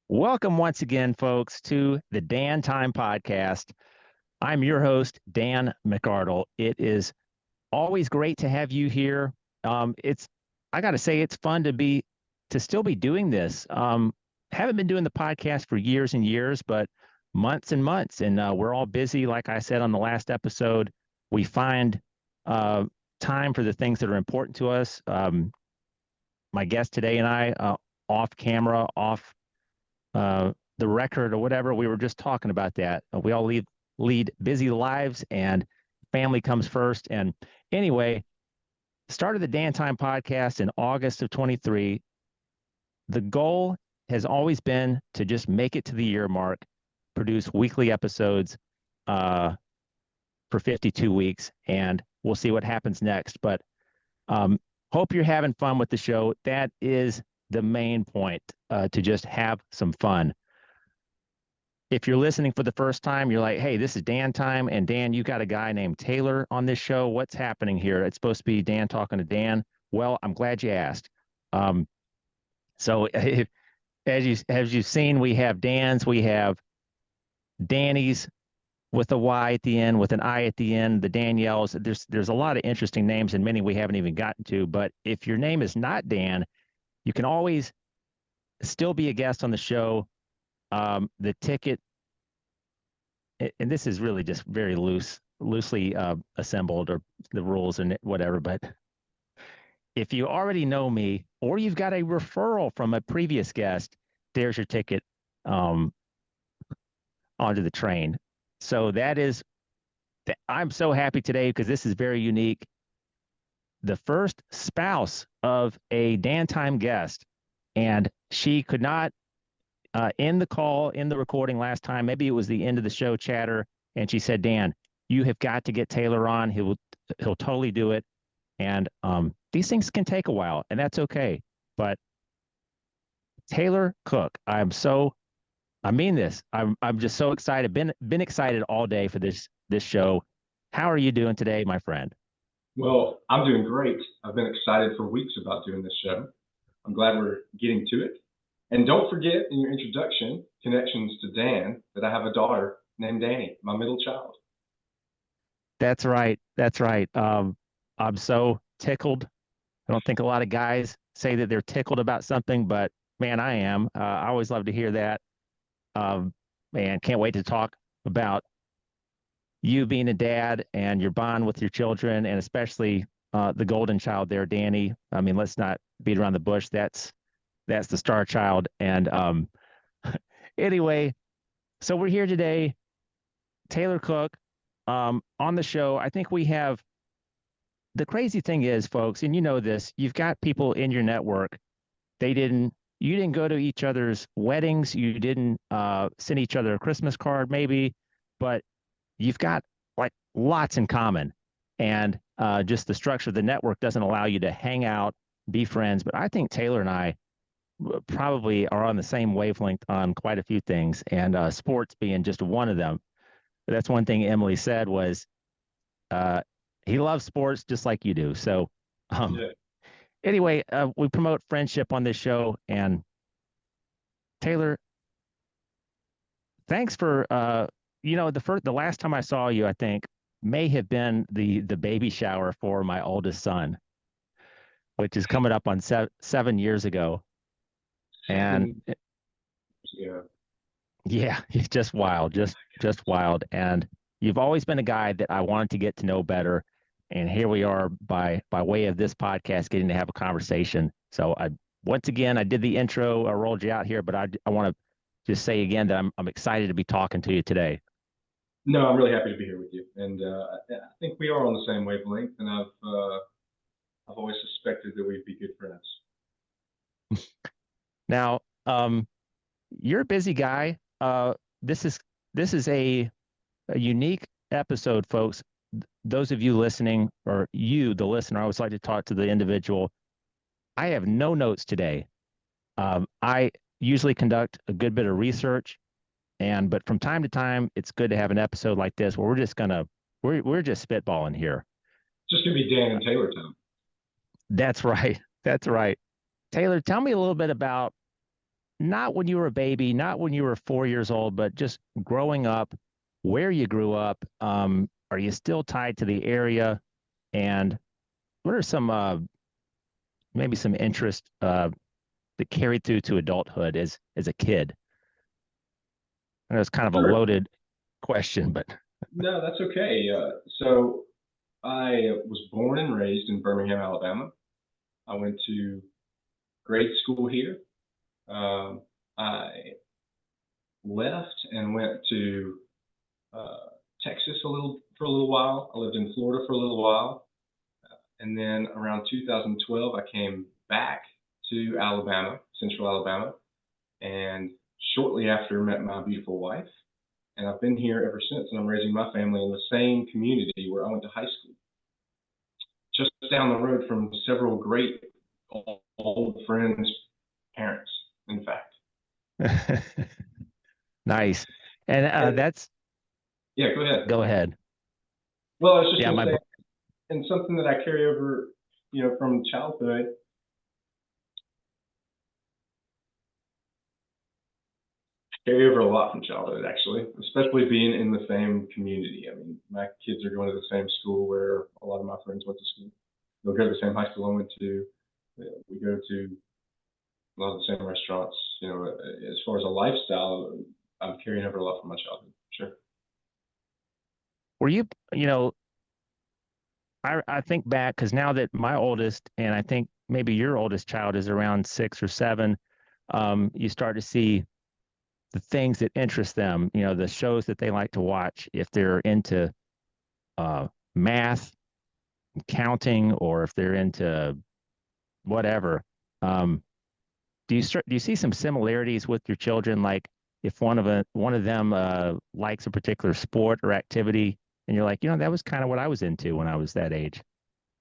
Welcome once again, folks, to the Dan Time Podcast. I'm your host, Dan McArdle. It is always great to have you here. I got to say, it's fun to still be doing this. Haven't been doing the podcast for years and years, but months and months, and we're all busy. Like I said on the last episode, we find uh, time for the things that are important to us. My guest today and I, off camera, off the record or whatever. We were just talking about that. We all lead busy lives, and family comes first. And anyway, started the Dan Time podcast in August of 23. The goal has always been to just make it to the year mark, produce weekly episodes for 52 weeks, and we'll see what happens next. But hope you're having fun with the show. That is the main point, to just have some fun. If you're listening for the first time, you're like, hey, this is Dan Time. And Dan, you got a guy named Taylor on this show. What's happening here? It's supposed to be Dan talking to Dan. Well, I'm glad you asked. So as you've seen, we have Dan's, we have Danny's with a Y at the end, with an I at the end, the Danielles. There's a lot of interesting names and many we haven't even gotten to. But if your name is not Dan, you can always still be a guest on the show. The ticket, and this is really just very loosely assembled, or the rules and whatever. But if you already know me, or you've got a referral from a previous guest, there's your ticket onto the train. So I'm so happy today because this is very unique. The first spouse of a Dan Time guest, and she could not in the recording last time. Maybe it was the end of the show chatter, and she said, Dan, you have got to get Taylor on. He'll totally do it. And these things can take a while, and that's okay. But Taylor Cook, I mean this. I'm just so excited. Been excited all day for this show. How are you doing today, my friend? Well, I'm doing great. I've been excited for weeks about doing this show. I'm glad we're getting to it. And don't forget in your introduction, connections to Dan, that I have a daughter named Danny, my middle child. That's right. That's right. I'm so tickled. I don't think a lot of guys say that they're tickled about something, but man, I am. I always love to hear that. Man, can't wait to talk about you being a dad and your bond with your children, and especially the golden child there, Danny. I mean, let's not beat around the bush. That's the star child. And anyway, so we're here today. Taylor Cook on the show. I think we have, the crazy thing is, folks, and you know this, you've got people in your network. You didn't go to each other's weddings. You didn't send each other a Christmas card, maybe, but you've got like lots in common. And just the structure of the network doesn't allow you to hang out, be friends. But I think Taylor and I probably are on the same wavelength on quite a few things, and sports being just one of them. But that's one thing Emily said was uh, he loves sports just like you do. So Yeah. anyway, we promote friendship on this show. And Taylor, thanks for the last time I saw you, I think may have been the baby shower for my oldest son, which is coming up on 7 years ago. And Yeah. yeah, it's just wild, just wild. And you've always been a guy that I wanted to get to know better. And here we are by way of this podcast, getting to have a conversation. So once again, I did the intro, I rolled you out here, but I want to just say again that I'm excited to be talking to you today. No, I'm really happy to be here with you, and I think we are on the same wavelength. And I've always suspected that we'd be good friends. Now, you're a busy guy. This is a unique episode, folks. Those of you listening, or you, the listener, I always like to talk to the individual. I have no notes today. I usually conduct a good bit of research, but from time to time, it's good to have an episode like this where we're just spitballing here. Just gonna be Dan and Taylor time. That's right. That's right. Taylor, tell me a little bit about not when you were a baby, not when you were 4 years old, but just growing up, where you grew up. Are you still tied to the area? And what are some maybe some interest that carried through to adulthood as a kid? I know it's kind of a Sure. loaded question, but No, that's okay. So I was born and raised in Birmingham, Alabama. I went to grade school here. I left and went to uh, Texas for a little while. I lived in Florida for a little while, and then around 2012, I came back to Alabama, Central Alabama, and shortly after met my beautiful wife. And I've been here ever since, and I'm raising my family in the same community where I went to high school, just down the road from several great old friends' parents, in fact. nice. And And that's yeah, go ahead. go ahead. Well, I was just Yeah, going to my say, and something that I carry over, from childhood, carry over a lot from childhood, actually, especially being in the same community. I mean, my kids are going to the same school where a lot of my friends went to school. They'll go to the same high school I went to. We go to a lot of the same restaurants. As far as a lifestyle, I'm carrying over a lot from my childhood. Sure. were you, you know, I think back because now that my oldest and I think maybe your oldest child is around 6 or 7, you start to see the things that interest them, the shows that they like to watch if they're into math, counting, or if they're into whatever. Um, do you see some similarities with your children? Like if one of them likes a particular sport or activity, and you're like, that was kind of what I was into when I was that age.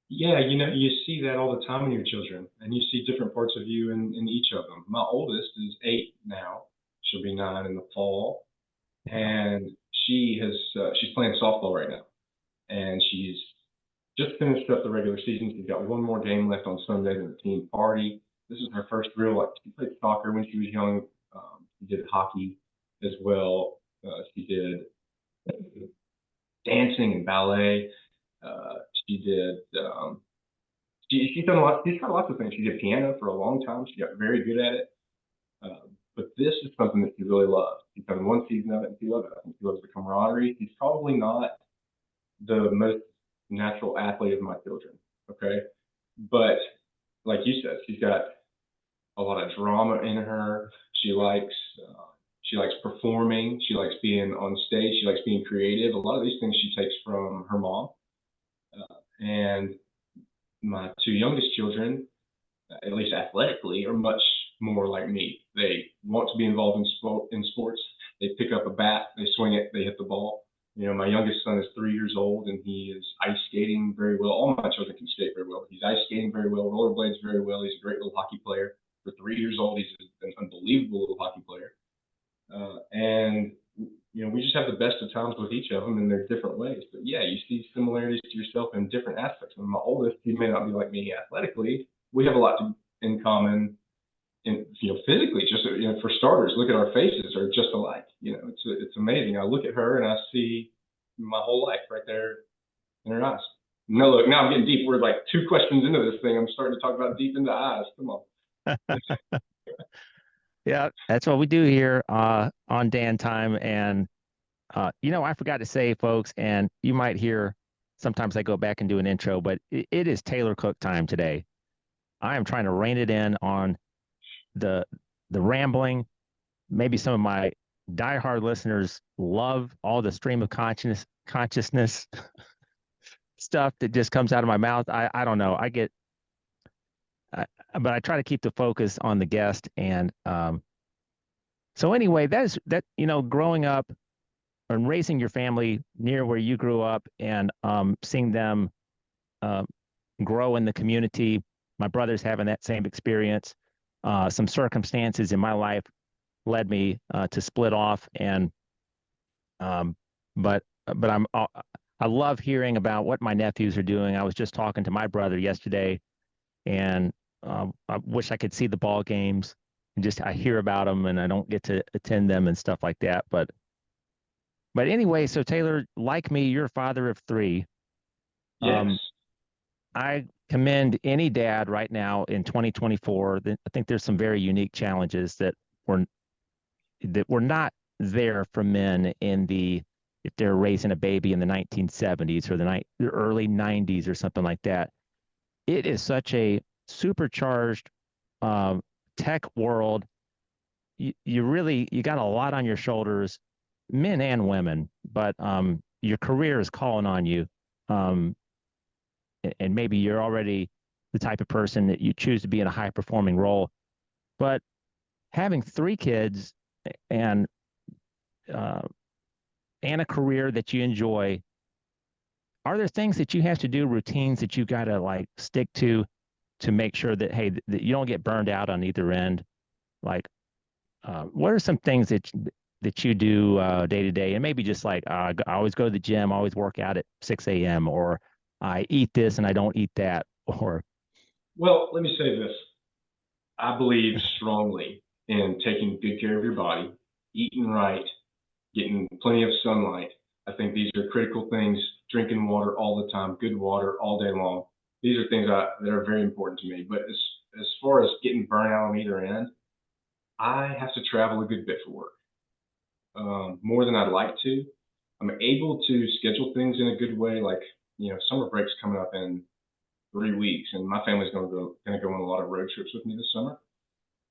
Yeah, you see that all the time in your children, and you see different parts of you in each of them. My oldest is 8 now. She'll be 9 in the fall, and she's playing softball right now, and she's just finished up the regular season. She's got one more game left on Sunday in the team party. This is her first real like she played soccer when she was young. She did hockey as well. She did dancing and ballet. Uh, she did. She's done a lot. She's tried lots of things. She did piano for a long time. She got very good at it. But this is something that she really loves. She's done one season of it and she loves it. I think she loves the camaraderie. She's probably not the most natural athlete of my children. Okay. But like you said, she's got a lot of drama in her. She likes she likes performing. She likes being on stage. She likes being creative. A lot of these things she takes from her mom. And my two youngest children, at least athletically, are much more like me. They want to be involved in sports. They pick up a bat, they swing it, they hit the ball. My youngest son is 3 years old and he is ice skating very well. All my children can skate very well, but he's ice skating very well, rollerblades very well. He's a great little hockey player. For 3 years old, he's an unbelievable little hockey player. And we just have the best of times with each of them in their different ways. But yeah, you see similarities to yourself in different aspects. And my oldest, he may not be like me athletically. We have a lot in common physically, just for starters, look at our faces are just alike. It's amazing. I look at her and I see my whole life right there in her eyes. No, look, now I'm getting deep. We're like 2 questions into this thing. I'm starting to talk about deep into eyes. Come on. Yeah, that's what we do here on Dan Time. And I forgot to say, folks, and you might hear sometimes I go back and do an intro, but it is Taylor Cook time today. I am trying to rein it in on the the rambling. Maybe some of my diehard listeners love all the stream of consciousness stuff that just comes out of my mouth. I don't know. I, but I try to keep the focus on the guest. And so anyway, growing up and raising your family near where you grew up and seeing them uh, grow in the community. My brother's having that same experience. Some circumstances in my life led me to split off, and um, but I love hearing about what my nephews are doing. I was just talking to my brother yesterday, and I wish I could see the ball games and just I hear about them and I don't get to attend them and stuff like that. But anyway, so Taylor, like me, you're a father of three. Yes. Um, I commend any dad right now in 2024. I think there's some very unique challenges were that were not there for men in the if they're raising a baby in the 1970s or the early 90s or something like that. It is such a supercharged um, tech world. You got a lot on your shoulders, men and women, but your career is calling on you. Um, and maybe you're already the type of person that you choose to be in a high performing role. But having three kids and uh, and a career that you enjoy, are there things that you have to do, routines that you got to like stick to make sure that hey that you don't get burned out on either end? Like, what are some things that you do day to day, and maybe just like I always go to the gym, I always work out at 6 a.m. or I eat this and I don't eat that, or Well, let me say this. I believe strongly in taking good care of your body, eating right, getting plenty of sunlight. I think these are critical things. Drinking water all the time, good water all day long. These are things that are very important to me. But as far as getting burnout on either end, I have to travel a good bit for work, more than I'd like to. I'm able to schedule things in a good way, like summer break's coming up in 3 weeks, and my family's going to go on a lot of road trips with me this summer.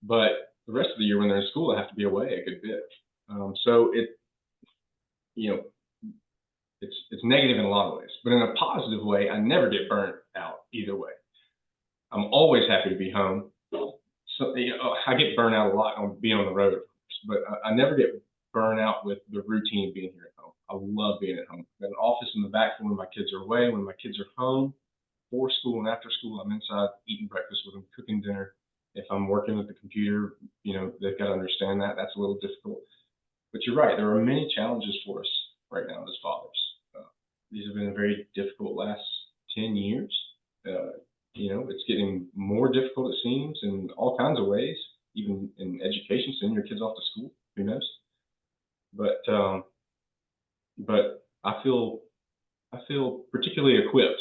But the rest of the year when they're in school, I have to be away a good bit. So you know, it's negative in a lot of ways, but in a positive way, I never get burnt out either way. I'm always happy to be home. So I get burnt out a lot on being on the road, but I never get burnt out with the routine of being here at home. I love being at home. I've got an office in the back for when my kids are away. When my kids are home, before school and after school, I'm inside eating breakfast with them, cooking dinner. If I'm working with the computer, they've got to understand that. That's a little difficult. But you're right. There are many challenges for us right now as fathers. These have been a very difficult last 10 years. It's getting more difficult, it seems, in all kinds of ways, even in education, sending your kids off to school. Who knows? But I feel particularly equipped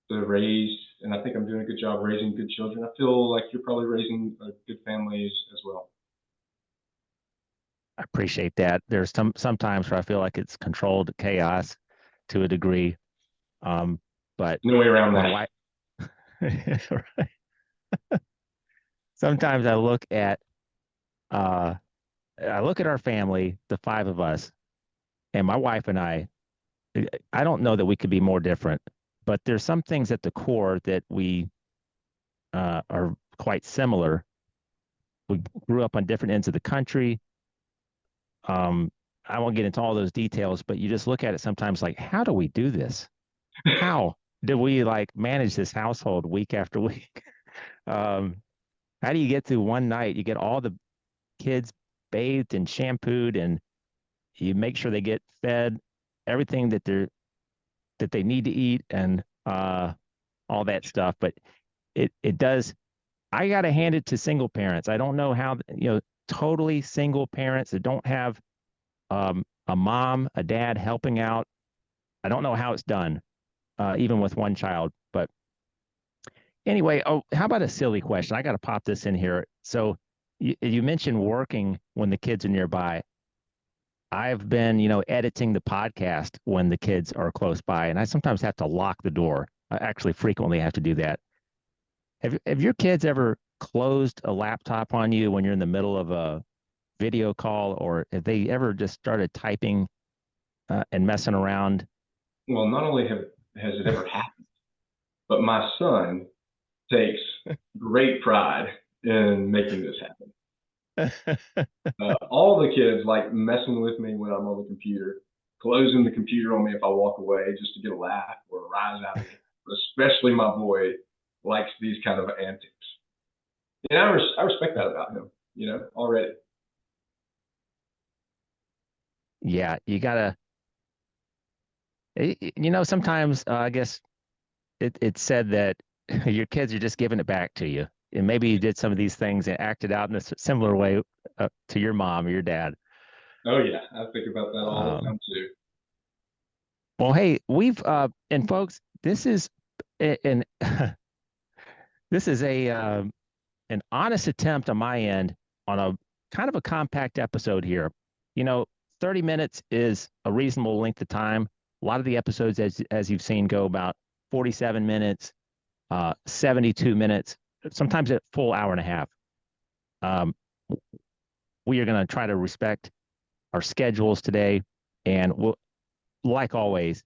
to raise, and I think I'm doing a good job raising good children. I feel like you're probably raising a good family as well. I appreciate that. There's sometimes where I feel like it's controlled chaos to a degree, but No way around my that. wife. Sometimes uh, I look at our family, the five of us, and my wife and I. I don't know that we could be more different, but there's some things at the core that we are quite similar. We grew up on different ends of the country. Um, I won't get into all those details, but you just look at it sometimes like, how do we do this? How do we like manage this household week after week? How do you get through one night? You get all the kids bathed and shampooed, and you make sure they get fed everything that they need to eat, and all that stuff. But it does. I got to hand it to single parents. I don't know how totally single parents that don't have a mom, a dad helping out. I don't know how it's done, even with one child. But anyway, oh, how about a silly question? I got to pop this in here. So you mentioned working when the kids are nearby. I've been, editing the podcast when the kids are close by, and I sometimes have to lock the door. I actually frequently have to do that. Have your kids ever closed a laptop on you when you're in the middle of a video call, or have they ever just started typing and messing around? Well, not only has it ever happened, but my son takes great pride in making this happen. All the kids like messing with me when I'm on the computer, closing the computer on me if I walk away just to get a laugh or a rise out of me. But especially my boy likes these kind of antics. And I respect that about him, already. Yeah, you gotta. Sometimes I guess it's said that your kids are just giving it back to you. and maybe you did some of these things and acted out in a similar way to your mom or your dad. Oh yeah, I think about that all the Um, time too. well, hey, and folks, this is an this is a an honest attempt on my end on a kind of a compact episode here. You know, 30 minutes is a reasonable length of time. A lot of the episodes, as you've seen, go about 47 minutes, 72 minutes, sometimes a full hour and a half. Um, we are going to try to respect our schedules today, and like always,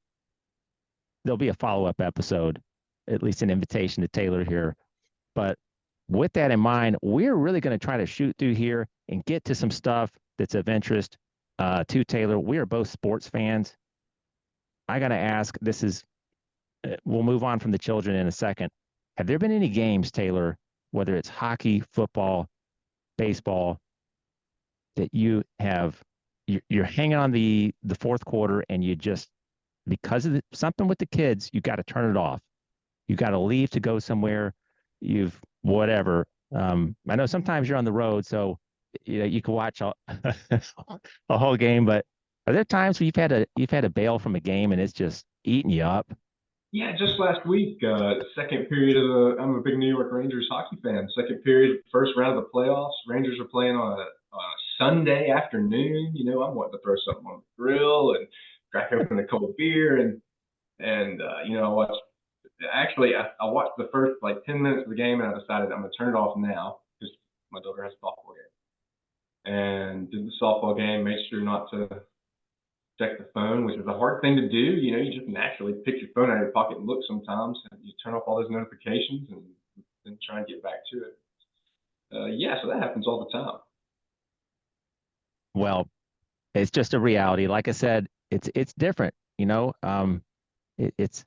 there'll be a follow-up episode, at least an invitation to Taylor here. But with that in mind, we're really going to try to shoot through here and get to some stuff that's of interest to Taylor. We are both sports fans. I got to ask, we'll move on from the children in a second. Have there been any games, Taylor, whether it's hockey, football, baseball, that you're hanging on the fourth quarter and you just, because of something with the kids, you got to turn it off. You got to leave to go somewhere. Whatever. I know sometimes you're on the road, so you can watch a whole game. But are there times where you've had to bail from a game and it's just eating you up? Yeah, just last week, second period of I'm a big New York Rangers hockey fan. Second period, first round of the playoffs. Rangers are playing on a Sunday afternoon. I'm wanting to throw something on the grill and crack open a cold beer and I watched. Actually, I watched the first like 10 minutes of the game and I decided I'm gonna turn it off now because my daughter has a softball game. And did the softball game, made sure not to check the phone, which is a hard thing to do. You just naturally pick your phone out of your pocket and look sometimes, and you turn off all those notifications and then try and get back to it. Yeah, so that happens all the time. Well, it's just a reality. Like I said, it's different. It's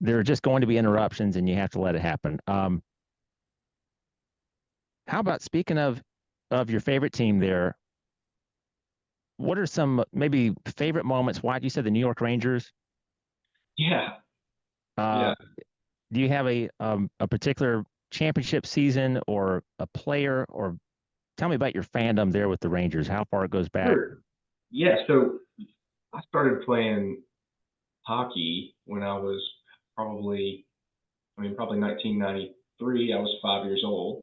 there are just going to be interruptions, and you have to let it happen. How about speaking of your favorite team there? What are some maybe favorite moments? Why you said the New York Rangers? Yeah, Uh, yeah, do you have a particular championship season or a player, or tell me about your fandom there with the Rangers? How far it goes back? sure. Yeah, so I started playing hockey when I was probably 1993. I was 5 years old.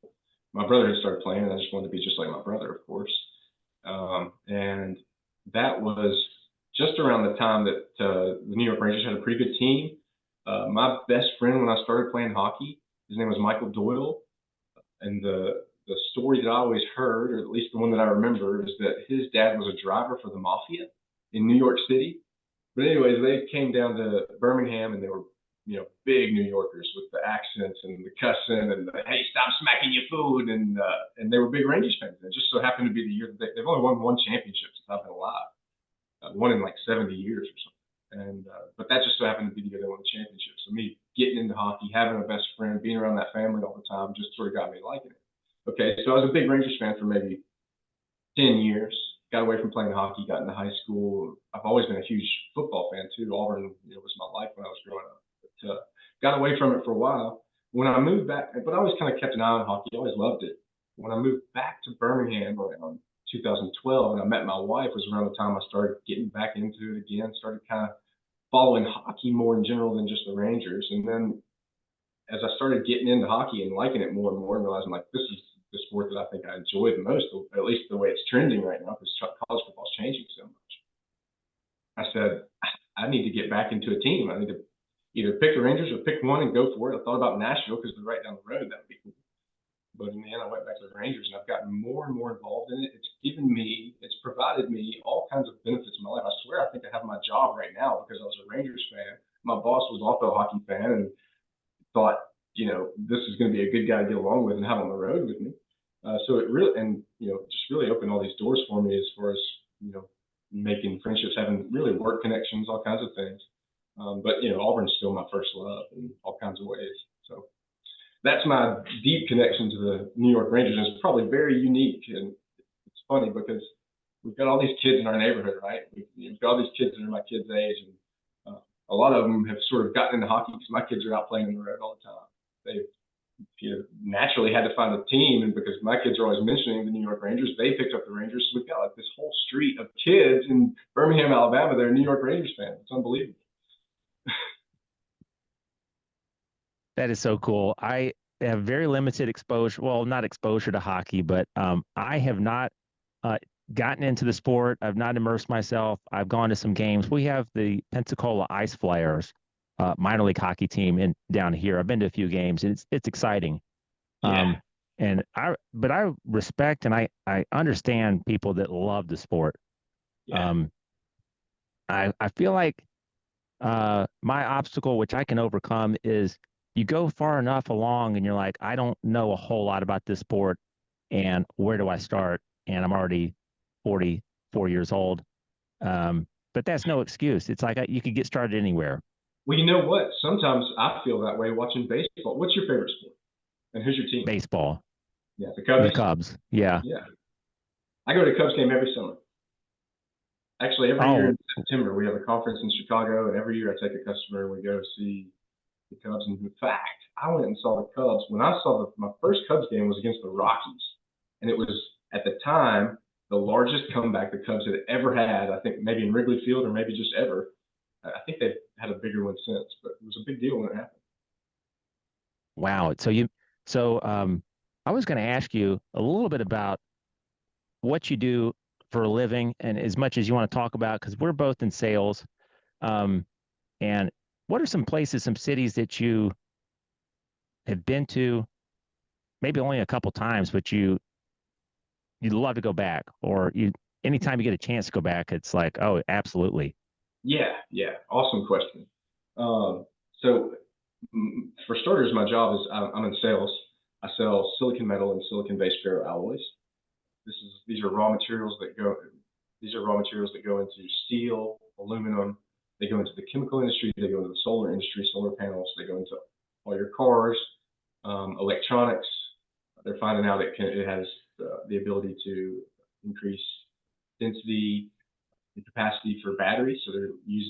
My brother had started playing, and I just wanted to be just like my brother, of course. And that was just around the time that the New York Rangers had a pretty good team. My best friend when I started playing hockey, his name was Michael Doyle, and the story that I always heard, or at least the one that I remember, is that his dad was a driver for the mafia in New York City. But anyways, they came down to Birmingham and they were, big New Yorkers with the accents and the cussing and the, hey, stop smacking your food, and they were big Rangers fans. And it just so happened to be the year that they've only won one championship since I've been alive, one in like 70 years or something. And but that just so happened to be the year they won the championship. So me getting into hockey, having a best friend, being around that family all the time, just sort of got me liking it. Okay, so I was a big Rangers fan for maybe 10 years. Got away from playing hockey, got into high school. I've always been a huge football fan too. Auburn, was my life when I was growing up. But got away from it for a while. When I moved back, but I always kind of kept an eye on hockey. I always loved it. When I moved back to Birmingham around 2012, and I met my wife, was around the time I started getting back into it again. Started kind of following hockey more in general than just the Rangers. And then as I started getting into hockey and liking it more and more, and realizing like this is the sport that I think I enjoy the most, at least the way it's trending right now, because college football is changing so much. I said, I need to get back into a team. I need to either pick the Rangers or pick one and go for it. I thought about Nashville because they're right down the road. That would be cool. But in the end, I went back to the Rangers, and I've gotten more and more involved in it. It's provided me all kinds of benefits in my life. I swear, I think I have my job right now because I was a Rangers fan. My boss was also a hockey fan, and thought, this is going to be a good guy to get along with and have on the road with me. So it really, and just really opened all these doors for me as far as making friendships, having really work connections, all kinds of things. But Auburn's still my first love in all kinds of ways. So that's my deep connection to the New York Rangers. And it's probably very unique, and it's funny because we've got all these kids in our neighborhood, right? We've got all these kids that are my kids' age, and a lot of them have sort of gotten into hockey because my kids are out playing in the road all the time. naturally had to find a team, and because my kids are always mentioning the New York Rangers, they picked up the Rangers. So we've got like this whole street of kids in Birmingham, Alabama. They're New York Rangers fans. It's unbelievable. That is so cool. I have very limited exposure. Well, not exposure to hockey, but I have not uh, gotten into the sport. I've not immersed myself. I've gone to some games. We have the Pensacola Ice Flyers minor league hockey team in down here. I've been to a few games. It's exciting. Yeah. And but I respect and I understand people that love the sport. Yeah. I feel like my obstacle, which I can overcome, is you go far enough along and you're like, I don't know a whole lot about this sport, and where do I start? And I'm already 44 years old. But that's no excuse. It's like you could get started anywhere. Well, you know what? Sometimes I feel that way watching baseball. What's your favorite sport? And who's your team? Baseball, Yeah, the the Cubs. Cubs. Yeah. Yeah, I go to a Cubs game every summer. Actually, every year Oh, in September we have a conference in Chicago, and every year I take a customer and we go see the Cubs. And in fact, I went and saw the Cubs. When I saw my first Cubs game was against the Rockies, and it was at the time the largest comeback the Cubs had ever had. I think maybe in Wrigley Field or maybe just ever. I think they've had a bigger one since, but it was a big deal when it happened. wow. So I was going to ask you a little bit about what you do for a living, and as much as you want to talk about, because we're both in sales. Um, and what are some places, some cities that you have been to, maybe only a couple times, but you'd love to go back, or anytime you get a chance to go back, it's like, oh, absolutely. Yeah, yeah, awesome question. Um, so for starters, my job is I'm in sales. I sell silicon metal and silicon-based ferroalloys. These are raw materials that go. These are raw materials that go into steel, aluminum. They go into the chemical industry. They go into the solar industry, solar panels. They go into all your cars, electronics. They're finding out it has the ability to increase density and capacity for batteries. So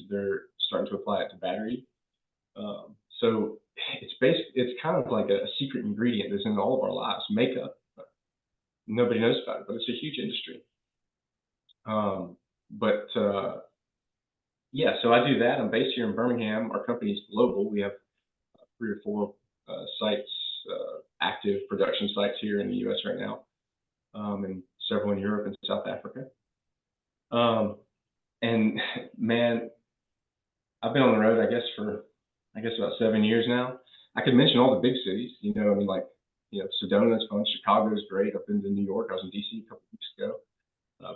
they're starting to apply it to battery. So it's kind of like a secret ingredient that's in all of our lives, makeup. Nobody knows about it, but it's a huge industry. But yeah, so I do that. I'm based here in Birmingham. Our company is global. We have 3 or 4 sites, active production sites here in the U.S. right now, and several in Europe and South Africa. And man, I've been on the road, I guess about 7 years now. I could mention all the big cities, I mean, like, Sedona is fun. Chicago is great. I've been to New York. I was in DC a couple of weeks ago.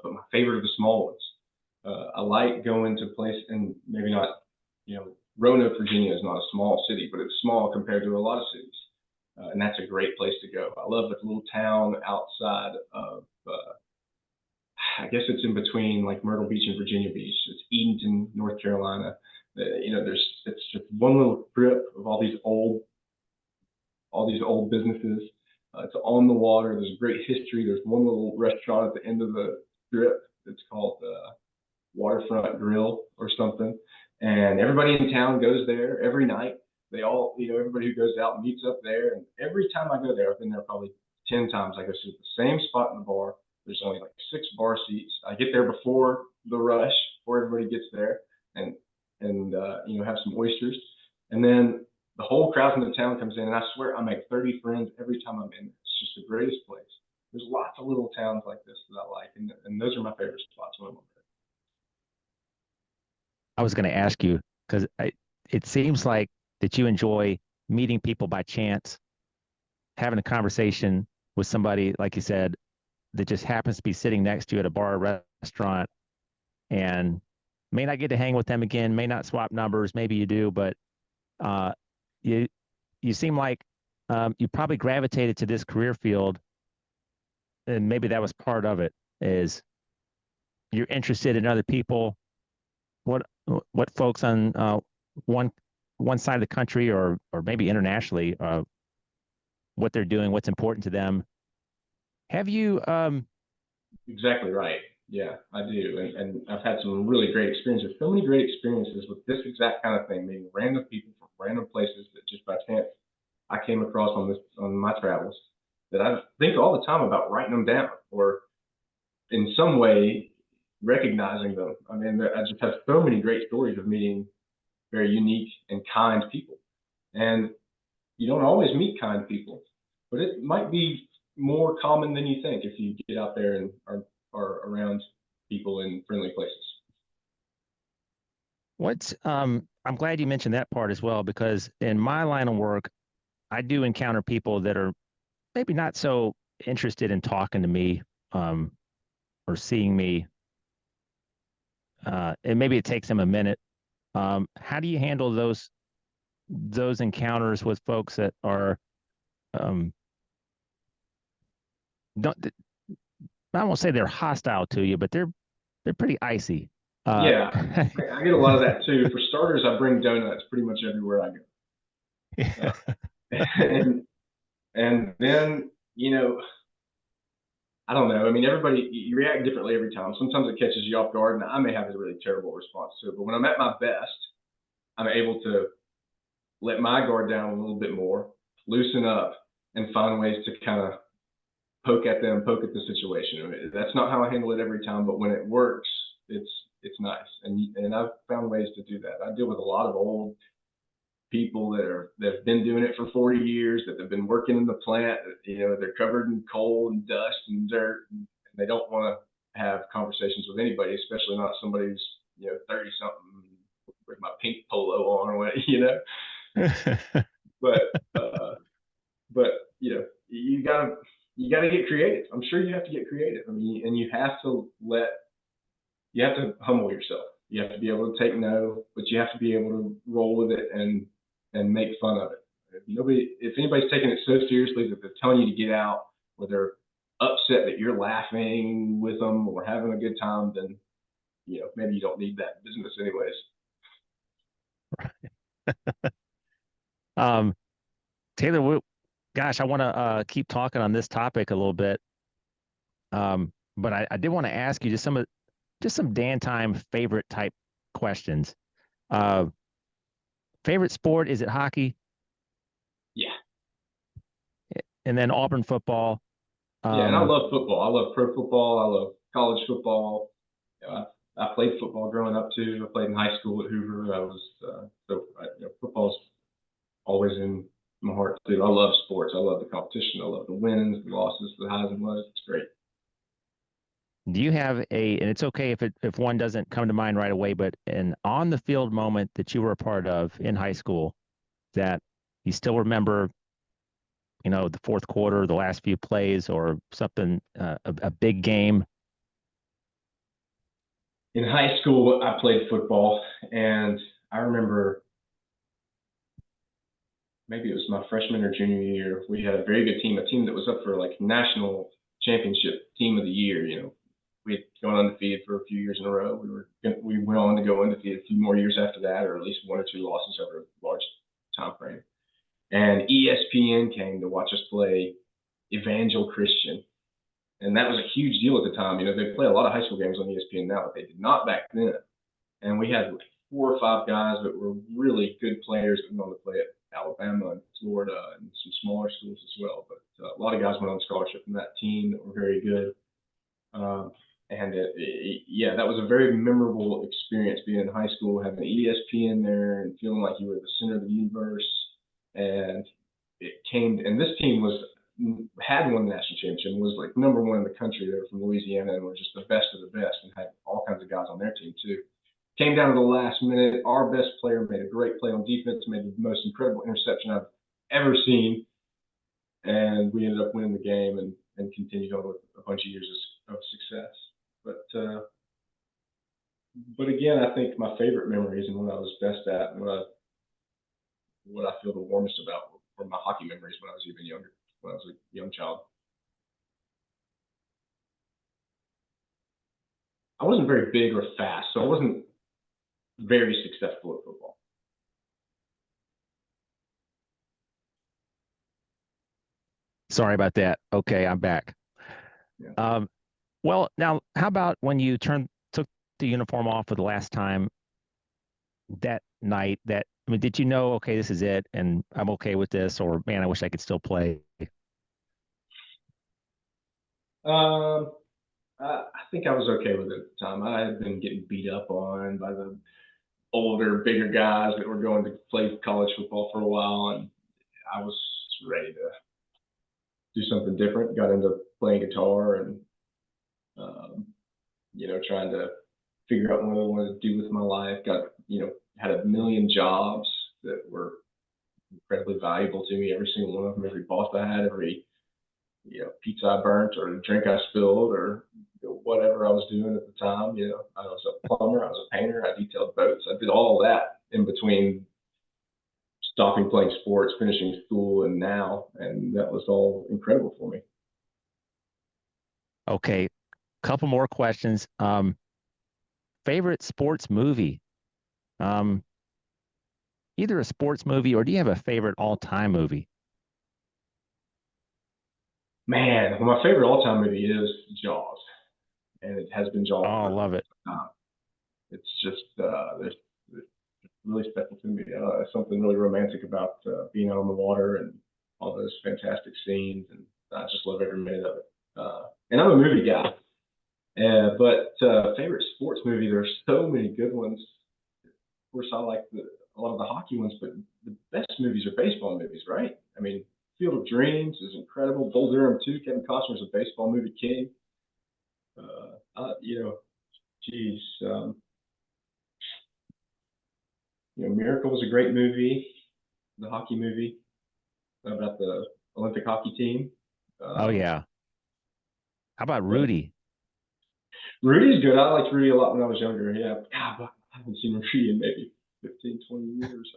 But my favorite are the small ones. I like going to places, and maybe not, Roanoke, Virginia is not a small city, but it's small compared to a lot of cities. And that's a great place to go. I love the little town outside of, I guess it's in between like Myrtle Beach and Virginia Beach. It's Edenton, North Carolina. It's just one little strip of all these old businesses. It's on the water. There's a great history. There's one little restaurant at the end of the strip. It's called Waterfront Grill or something. And everybody in town goes there every night. They all, everybody who goes out meets up there. And every time I go there, I've been there probably 10 times. I go to the same spot in the bar. There's only like 6 bar seats. I get there before the rush, before everybody gets there, and have some oysters. And then the whole crowd from the town comes in, and I swear I make 30 friends every time I'm in there. It's just the greatest place. There's lots of little towns like this that I like, and those are my favorite spots when I'm on there. I was going to ask you because it seems like that you enjoy meeting people by chance, having a conversation with somebody, like you said, that just happens to be sitting next to you at a bar or restaurant, and may not get to hang with them again, may not swap numbers, maybe you do, but uh, you you seem like you probably gravitated to this career field, and maybe that was part of it. Is you're interested in other people, what what folks on one one side of the country or maybe internationally, what they're doing, what's important to them. Have you Exactly right. Yeah, I do. And I've had some really great experiences, so many great experiences with this exact kind of thing, meeting random people from random places that just by chance I came across on my travels that I think all the time about writing them down or in some way recognizing them. I mean, I just have so many great stories of meeting very unique and kind people. And you don't always meet kind people, but it might be more common than you think if you get out there and are around people in friendly places. I'm glad you mentioned that part as well, because in my line of work, I do encounter people that are maybe not so interested in talking to me, or seeing me, and maybe it takes them a minute. How do you handle those encounters with folks that are um, don't I won't say they're hostile to you, but they're pretty icy. Yeah, I get a lot of that too. For starters, I bring donuts pretty much everywhere I go. And then, I don't know. I mean, everybody, you react differently every time. Sometimes it catches you off guard, and I may have a really terrible response to it. But when I'm at my best, I'm able to let my guard down a little bit more, loosen up, and find ways to kind of poke at the situation. I mean, that's not how I handle it every time, but when it works, it's nice. And I've found ways to do that. I deal with a lot of old people that have been doing it for 40 years, that have been working in the plant. They're covered in coal and dust and dirt, and they don't want to have conversations with anybody, especially not somebody who's 30 something with my pink polo on or what, but but you gotta get creative. I'm sure you have to get creative. I mean, and you have to humble yourself. You have to be able to take no, but you have to be able to roll with it and make fun of it. If anybody's taking it so seriously that they're telling you to get out, or they're upset that you're laughing with them or having a good time, then maybe you don't need that business anyways. Taylor, gosh, I want to keep talking on this topic a little bit, but I did want to ask you just some Dan time favorite type questions. Uh, Favorite sport, is it hockey? Yeah. And then Auburn football. Yeah, and I love football. I love pro football. I love college football. I played football growing up too. I played in high school at Hoover. Football's always in my heart too. I love sports. I love the competition. I love the wins, the losses, the highs and lows. It's great. Do you have and it's okay if one doesn't come to mind right away, but an on the field moment that you were a part of in high school that you still remember, the fourth quarter, the last few plays, or something, a big game? In high school, I played football, and I remember maybe it was my freshman or junior year. We had a very good team, a team that was up for like national championship team of the year. We had gone undefeated for a few years in a row. We went on to go undefeated a few more years after that, or at least one or two losses over a large time frame. And ESPN came to watch us play Evangel Christian, and that was a huge deal at the time. They play a lot of high school games on ESPN now, but they did not back then. And we had like 4 or 5 guys that were really good players that went on to play at Alabama and Florida and some smaller schools as well. But a lot of guys went on scholarship from that team that were very good. That was a very memorable experience being in high school, having ESPN there and feeling like you were the center of the universe. And this team had won the national championship, was like number 1 in the country. They were from Louisiana and were just the best of the best, and had all kinds of guys on their team too. Came down to the last minute. Our best player made a great play on defense, made the most incredible interception I've ever seen, and we ended up winning the game and continued on with a bunch of years of success. But again, I think my favorite memories and what I was best at, and what I feel the warmest about were my hockey memories when I was even younger, when I was a young child. I wasn't very big or fast, so I wasn't very successful at football. Sorry about that. Okay, I'm back. Yeah. Well, now, how about when you took the uniform off for the last time that night, that I mean, did you know, okay, this is it, and I'm okay with this, or man, I wish I could still play? Um, I think I was okay with it at the time. I had been getting beat up on by the older, bigger guys that were going to play college football for a while, and I was ready to do something different. Got into playing guitar and um, trying to figure out what I wanted to do with my life. Got had a million jobs that were incredibly valuable to me. Every single one of them, every boss I had, every pizza I burnt or drink I spilled or whatever I was doing at the time. I was a plumber, I was a painter, I detailed boats. I did all that in between stopping playing sports, finishing school, and now, and that was all incredible for me. Okay, couple more questions. Favorite sports movie? Um, Either a sports movie or do you have a favorite all-time movie? Man, well, my favorite all-time movie is Jaws, and it has been Oh, Jaws I for love it. it's just there's really special to me. Something really romantic about being out on the water and all those fantastic scenes, and I just love every minute of it. And I'm a movie guy, but favorite sports movie. There's so many good ones. Of course, I like a lot of the hockey ones, but the best movies are baseball movies, right? I mean, Field of Dreams is incredible. Bull Durham too. Kevin Costner's a baseball movie king. You know, geez, Miracle was a great movie. The hockey movie about the Olympic hockey team. Oh Um, yeah. How about but Rudy? Rudy's good. I liked Rudy a lot when I was younger. Yeah, God, but I haven't seen Rudy in maybe 15, 20 years.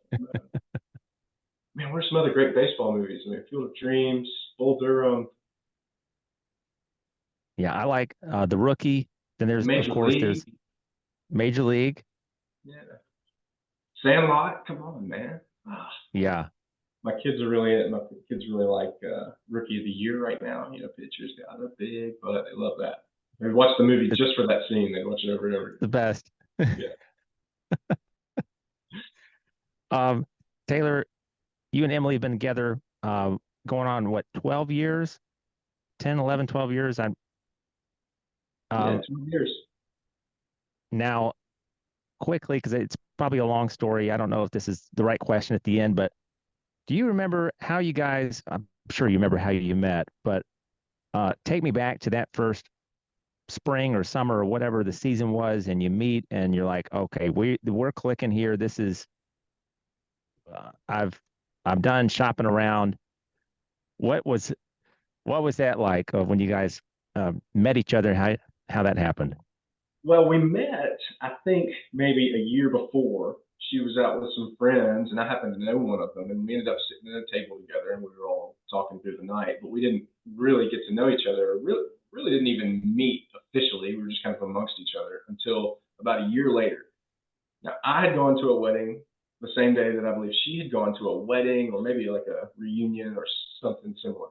Man, where's some other great baseball movies? I mean, Field of Dreams, Bull Durham, Yeah, I like The Rookie. Then there's, of Major course, League. there's Major League. Yeah, Sandlot. Come on, man. Ah, Yeah. my kids are really in it. My kids really like Rookie of the Year right now. Pitchers got a big butt. They love that. They watch the movie It's just for that scene. They watch it over and over again. the best. Yeah. Um, Taylor, you and Emily have been together going on what, 12 years? 10, 11, 12 years. I'm Yeah, um 2 years. now quickly because it's probably a long story. I don't know if this is the right question at the end, but do you remember how you guys, I'm sure you remember how you met, but take me back to that first spring or summer or whatever the season was, and you meet and you're like, okay, we're clicking here. This is uh, I've I'm done shopping around. What was what was that like when you guys met each other? How that happened? Well, we met, I think, maybe a year before. She was out with some friends, and I happened to know one of them, and we ended up sitting at a table together, and we were all talking through the night. But we didn't really get to know each other. Really didn't even meet officially. We were just kind of amongst each other until about a year later. Now, I had gone to a wedding the same day that I believe she had gone to a wedding, or maybe like a reunion or something similar.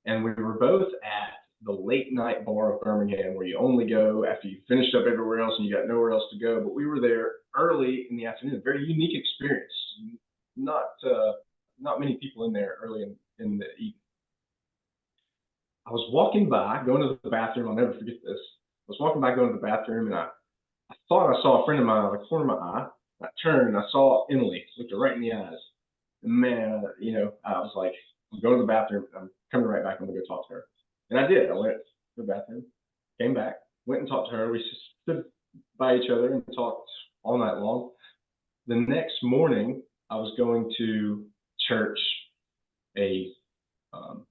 And we were both at the late night bar of Birmingham, where you only go after you finished up everywhere else and you got nowhere else to go. But we were there early in the afternoon. A very unique experience. Not not many people in there early in the evening. I was walking by, going to the bathroom. I'll never forget this. I was walking by, going to the bathroom, and I thought I saw a friend of mine out of the corner of my eye. I turned and I saw Emily, looked her right in the eyes. And man, I was like, I'm going to the bathroom. I'm coming right back. I'm going to go talk to her. And I did. I went to the bathroom, came back, went and talked to her. We just stood by each other and talked all night long. The next morning, I was going to church, a um,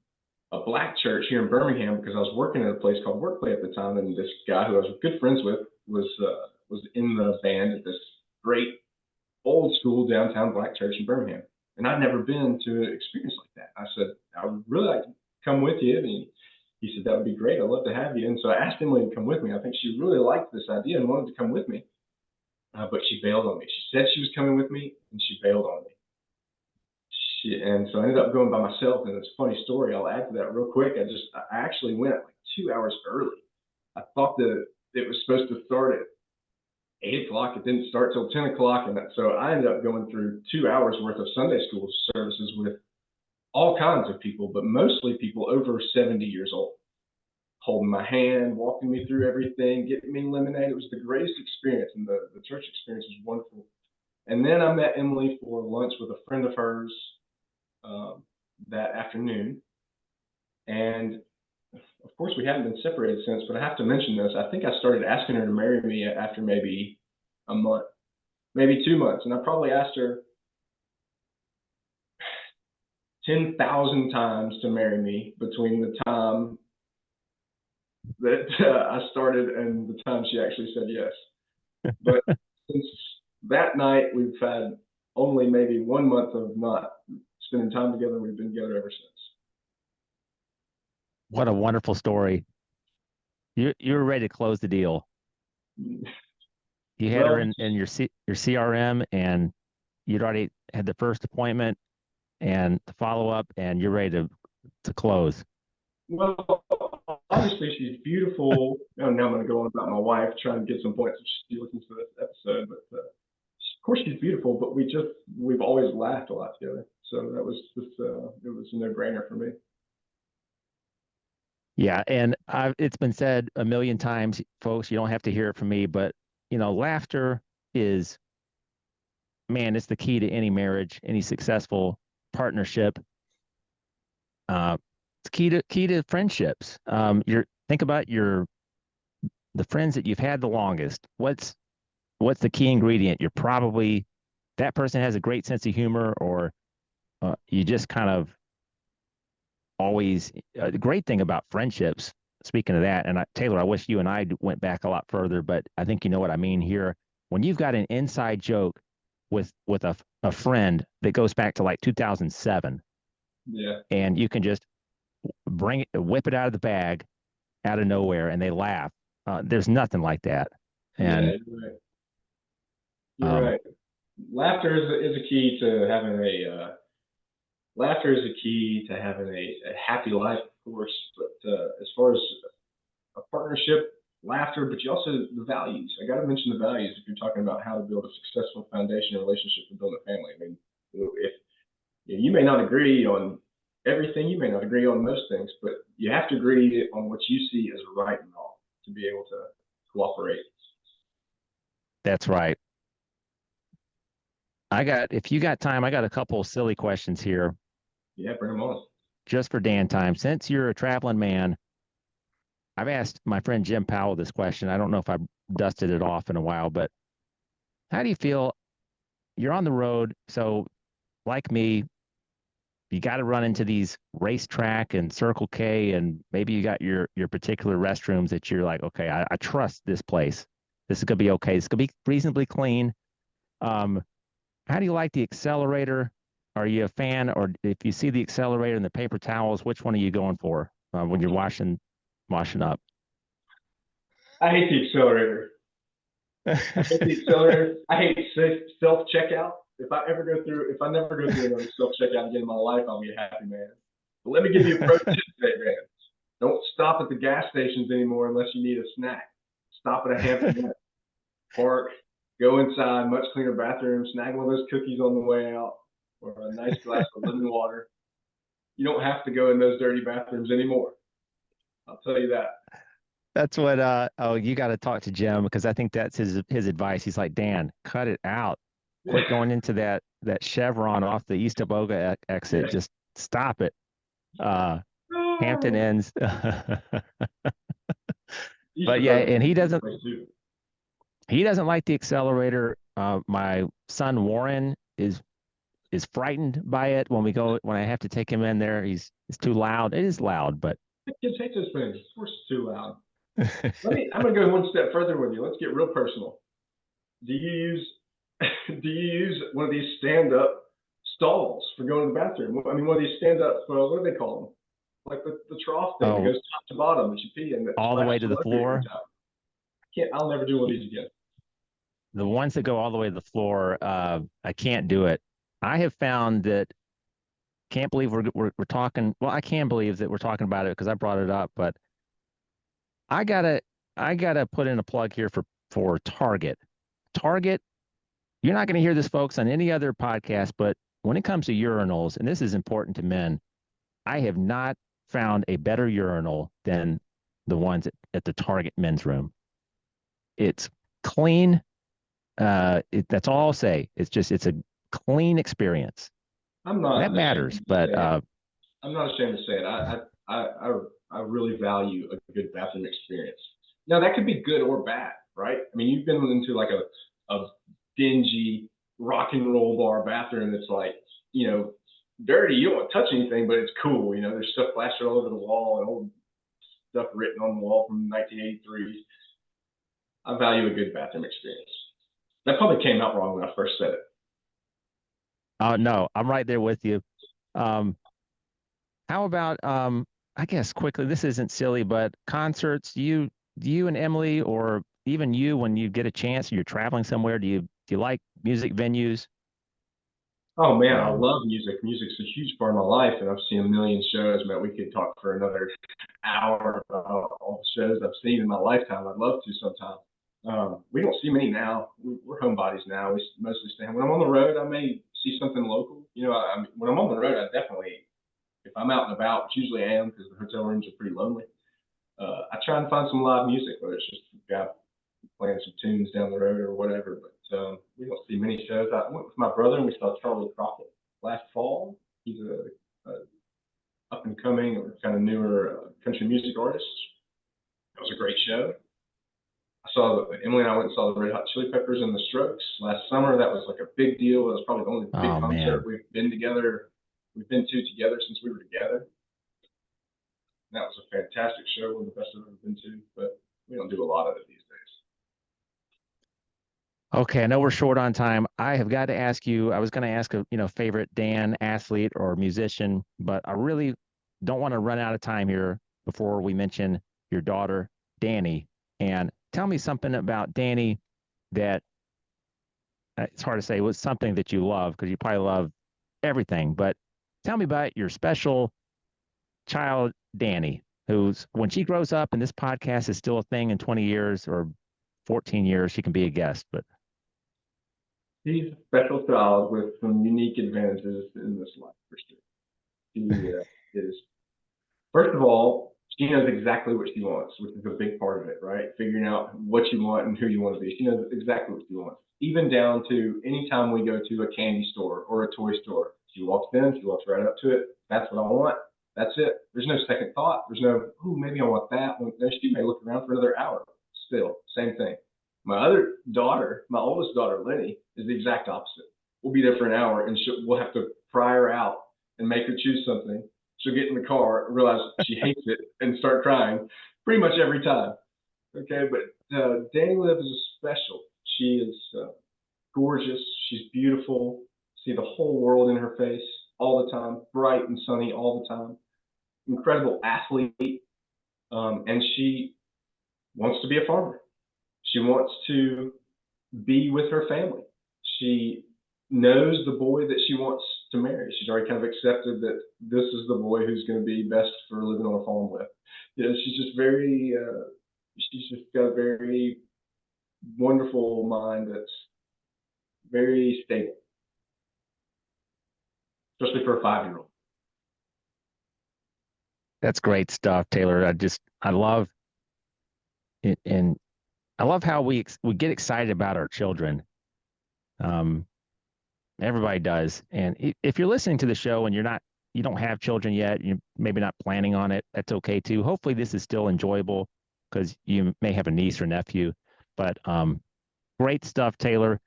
a black church here in Birmingham, because I was working at a place called Workplay at the time, and this guy who I was good friends with was in the band at this great old school downtown black church in Birmingham. And I'd never been to an experience like that. I said, I would really like to come with you. And he said, that would be great. I'd love to have you. And so I asked Emily to come with me. I think she really liked this idea and wanted to come with me, but she bailed on me. She said she was coming with me, and she bailed on me. And so I ended up going by myself. And it's a funny story. I'll add to that real quick. I actually went like 2 hours early. I thought that it was supposed to start at 8 o'clock. It didn't start till 10 o'clock. And so I ended up going through 2 hours worth of Sunday school services with all kinds of people, but mostly people over 70 years old, holding my hand, walking me through everything, getting me lemonade. It was the greatest experience, and the church experience was wonderful. And then I met Emily for lunch with a friend of hers that afternoon. And of course, we haven't been separated since, but I have to mention this. I think I started asking her to marry me after maybe a month, maybe 2 months. And I probably asked her 10,000 times to marry me between the time that I started and the time she actually said yes. But since that night, we've had only maybe 1 month of not spending time together. We've been together ever since. What a wonderful story. You were ready to close the deal. You had her in your CRM, and you'd already had the first appointment and the follow up, and you're ready to close. Well, obviously she's beautiful. Oh, now I'm going to go on about my wife, trying to get some points if she listens to this episode. But of course she's beautiful, but we've always laughed a lot together. So that was just it was a no-brainer for me. Yeah, and it's been said a million times, folks. You don't have to hear it from me, but laughter is, man, it's the key to any marriage, any successful partnership. It's key to friendships. Think about the friends that you've had the longest. What's the key ingredient? You're probably that person has a great sense of humor, or you just kind of always. The great thing about friendships. Speaking of that, and Taylor, I wish you and I went back a lot further, but I think you know what I mean here. When you've got an inside joke with a friend that goes back to like 2007, yeah, and you can just whip it out of the bag, out of nowhere, and they laugh. There's nothing like that. And yeah, you're right. You're right. Laughter is a key to having a happy life, of course. But as far as a partnership, laughter, but you also the values. I got to mention the values if you're talking about how to build a successful foundation and relationship to build a family. I mean, if you may not agree on everything, you may not agree on most things, but you have to agree on what you see as right and wrong to be able to cooperate. that's right. If you got time, I got a couple of silly questions here Yeah, bring them on. just for Dan time. Since you're a traveling man, I've asked my friend Jim Powell this question. I don't know if I've dusted it off in a while, but how do you feel? You're on the road, so like me, you got to run into these racetrack and Circle K, and maybe you got your particular restrooms that you're like, okay, I trust this place. This is gonna be okay. It's gonna be reasonably clean. Um, how do you like the accelerator? Are you a fan, or if you see the accelerator and the paper towels, which one are you going for when you're washing up? I hate the accelerator. I hate the accelerator. I hate self checkout. If I never go through another self checkout again in my life, I'll be a happy man. But let me give you a pro tip today, man. Don't stop at the gas stations anymore unless you need a snack. Stop at a Hampton Park, go inside, much cleaner bathroom, snag one of those cookies on the way out, or a nice glass of lemon water. You don't have to go in those dirty bathrooms anymore. I'll tell you that. That's what you got to talk to Jim, because I think that's his advice. He's like, Dan, cut it out. Quit going into that Chevron off the East Aboga exit. Yeah. Just stop it. Hampton Inns. But yeah, and he doesn't like the accelerator. My son Warren is frightened by it when I have to take him in there. It's too loud. It is loud, but kids hate those things. Of course, it's too loud. I'm going to go one step further with you. Let's get real personal. Do you use one of these stand-up stalls for going to the bathroom? I mean, one of these stand-up, what do they call them? Like the trough thing that goes top to bottom that you pee in. All the way to the floor? I'll never do one of these again. The ones that go all the way to the floor, I can't do it. I have found that, can't believe we're talking. Well, I can believe that we're talking about it because I brought it up, but I gotta put in a plug here for Target. Target, you're not going to hear this, folks, on any other podcast, but when it comes to urinals, and this is important to men, I have not found a better urinal than the ones at the Target men's room. It's clean. That's all I'll say. It's a clean experience. I'm not That matters, but I'm not ashamed to say it. I really value a good bathroom experience. Now that could be good or bad, right? I mean, you've been into like a dingy rock and roll bar bathroom that's like, dirty. You don't want to touch anything, but it's cool. There's stuff plastered all over the wall and old stuff written on the wall from 1983. I value a good bathroom experience. That probably came out wrong when I first said it. no, I'm right there with you. How about I guess quickly, this isn't silly, but concerts, you and Emily, or even you, when you get a chance and you're traveling somewhere, do you like music venues? Oh man, I love music. Music's a huge part of my life, and I've seen a million shows. Man, we could talk for another hour about all the shows I've seen in my lifetime. I'd love to sometime. We don't see many now. We're homebodies now. We mostly stay home. When I'm on the road, I may see something local. When I'm on the road, I definitely, if I'm out and about, which usually I am because the hotel rooms are pretty lonely. I try and find some live music, whether it's just got playing some tunes down the road or whatever. But we don't see many shows. I went with my brother and we saw Charlie Crockett last fall. He's a up and coming or kind of newer country music artist. It was a great show. Emily and I went and saw the Red Hot Chili Peppers and the Strokes last summer. That was like a big deal. It was probably the only big concert we've been to together since we were together. That was a fantastic show, one of the best I've ever been to, but we don't do a lot of it these days. Okay, I know we're short on time. I have got to ask you, I was going to ask a, favorite Dan athlete or musician, but I really don't want to run out of time here before we mention your daughter, Danny. And tell me something about Danny that it's hard to say was something that you love because you probably love everything, but tell me about your special child, Danny, who's when she grows up and this podcast is still a thing in 20 years or 14 years, she can be a guest, but he's a special child with some unique advantages in this life for sure. He is, first of all, she knows exactly what she wants, which is a big part of it, right? Figuring out what you want and who you want to be. She knows exactly what she wants. Even down to anytime we go to a candy store or a toy store, she walks in, she walks right up to it. That's what I want. That's it. There's no second thought. There's no, maybe I want that. No, she may look around for another hour. Still, same thing. My other daughter, my oldest daughter, Lenny, is the exact opposite. We'll be there for an hour and we'll have to pry her out and make her choose something. She'll get in the car, realize she hates it, and start crying pretty much every time. Okay, but Danny Liv is special. She is gorgeous. She's beautiful. See the whole world in her face all the time, bright and sunny all the time. Incredible athlete, and she wants to be a farmer. She wants to be with her family. She knows the boy that she wants to marry. She's already kind of accepted that this is the boy who's going to be best for living on a farm with. She's just she's just got a very wonderful mind that's very stable, especially for a 5-year-old. That's great stuff, Taylor. I love it, and I love how we get excited about our children. Everybody does. And if you're listening to the show and you don't have children yet, you're maybe not planning on it, that's okay too. Hopefully this is still enjoyable because you may have a niece or nephew. But great stuff, Taylor.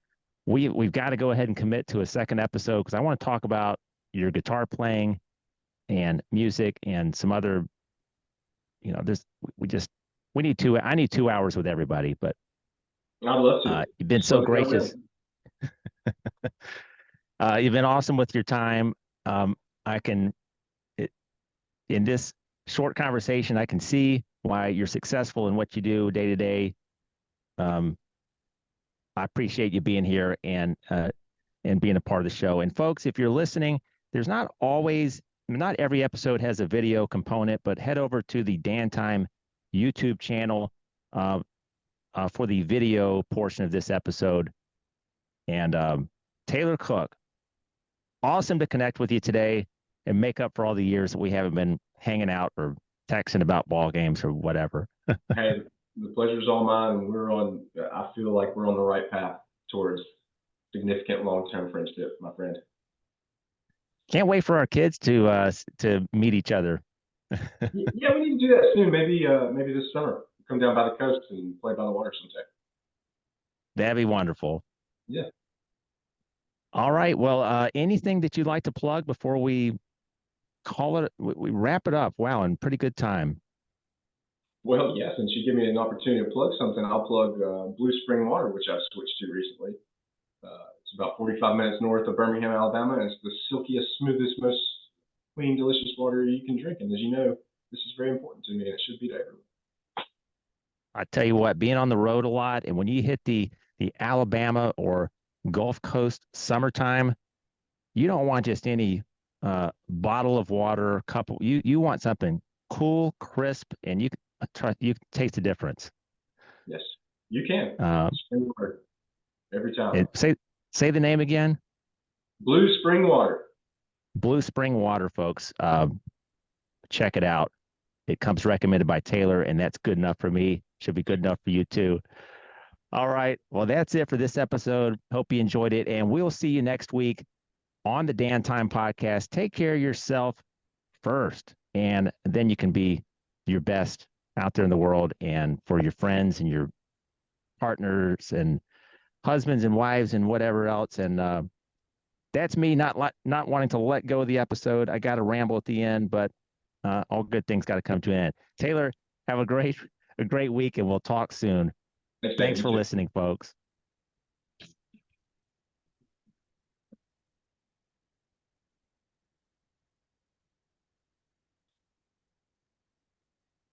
We've got to go ahead and commit to a second episode because I want to talk about your guitar playing and music and some other, I need 2 hours with everybody, but I'd love to. You've been so gracious. You've been awesome with your time. In this short conversation, I can see why you're successful in what you do day to day. I appreciate you being here and being a part of the show. And folks, if you're listening, not every episode has a video component, but head over to the Dan Time YouTube channel. for the video portion of this episode. And Taylor Cook, awesome to connect with you today and make up for all the years that we haven't been hanging out or texting about ball games or whatever. Hey, the pleasure's all mine. I feel like we're on the right path towards significant long-term friendship, my friend. Can't wait for our kids to meet each other. Yeah, we need to do that soon. Maybe this summer. Come down by the coast and play by the water sometime. That'd be wonderful. Yeah. All right. Well, anything that you'd like to plug before we we wrap it up? Wow, in pretty good time. Well, yeah, since you give me an opportunity to plug something, I'll plug Blue Spring Water, which I've switched to recently. It's about 45 minutes north of Birmingham, Alabama, and it's the silkiest, smoothest, most clean, delicious water you can drink. And as you know, this is very important to me, and it should be to everyone. I tell you what, being on the road a lot, and when you hit the Alabama or Gulf Coast summertime, you don't want just any bottle of water, couple. You want something cool, crisp, and you can taste the difference. Yes, you can. Spring water every time. Say the name again. Blue Spring Water. Blue Spring Water, folks. Check it out. It comes recommended by Taylor, and that's good enough for me. Should be good enough for you too. All right. Well, that's it for this episode. Hope you enjoyed it, and we'll see you next week on the Dan Time Podcast. Take care of yourself first, and then you can be your best out there in the world and for your friends and your partners and husbands and wives and whatever else. And that's me not wanting to let go of the episode. I got to ramble at the end, but all good things got to come to an end. Taylor, have a great week, and we'll talk soon. Thanks for listening, folks.